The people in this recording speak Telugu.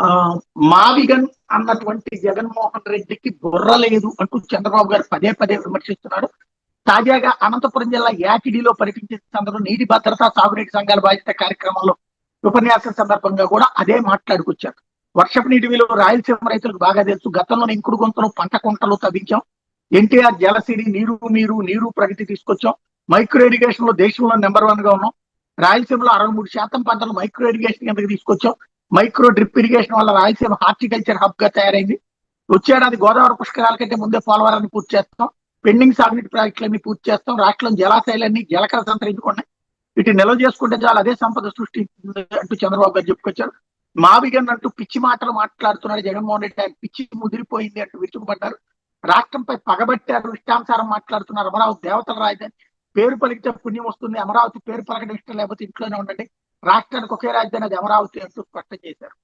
ఆ మావిగన్ అన్నటువంటి జగన్మోహన్ రెడ్డికి బుర్ర లేదు అంటూ చంద్రబాబు గారు పదే పదే విమర్శిస్తున్నారు. తాజాగా అనంతపురం జిల్లా యాకిడిలో పర్యటించిన సందర్భంలో నీటి భద్రత సాగునీటి సంఘాల బాధ్యత కార్యక్రమంలో ఉపన్యాసం సందర్భంగా కూడా అదే మాట్లాడుకొచ్చారు. వర్షపు నీటి విలువ రాయలసీమ రైతులకు బాగా తెలుసు. గతంలో ఇంకుడు గుంతలు పంట కుంటలు తవ్వించాం. ఎన్టీఆర్ జలసిరి నీరు మీరు నీరు ప్రగతి తీసుకొచ్చాం. మైక్రో ఇరిగేషన్ లో దేశంలో నెంబర్ 1 గా ఉన్నాం. రాయలసీమలో 63% పంటలు మైక్రో ఇరిగేషన్ కిందకి తీసుకొచ్చాం. మైక్రో డ్రిప్ ఇరిగేషన్ వల్ల రాయలసీమ హార్టికల్చర్ హబ్ గా తయారైంది. వచ్చేడాది గోదావరి పుష్కరాల కంటే ముందే పోలవరాన్ని పూర్తి చేస్తాం. పెండింగ్ సాగునీటి ప్రాజెక్టులన్నీ పూర్తి చేస్తాం. రాష్ట్రం జలాశయాలన్నీ జలకర సంతరించుకున్నాయి. వీటిని నిల్వ చేసుకుంటే చాలు అదే సంపద సృష్టించింది అంటూ చంద్రబాబు గారు చెప్పుకొచ్చారు. మావిగన్ అంటూ పిచ్చి మాటలు మాట్లాడుతున్నాడు జగన్మోహన్ రెడ్డి. ఆయన పిచ్చి ముదిరిపోయింది అంటూ విరుచుకుపడ్డారు. రాష్ట్రంపై పగబట్టారు, ఇష్టానుసారం మాట్లాడుతున్నారు. అమరావతి దేవతల రాజధాని, పేరు పలికితే పుణ్యం వస్తుంది. అమరావతి పేరు పలకడం ఇష్టం లేకపోతే ఇంట్లోనే ఉండండి. రాష్ట్రానికి ఒకే రాజధాని, అది అమరావతి అంటూ స్పష్టం చేశారు.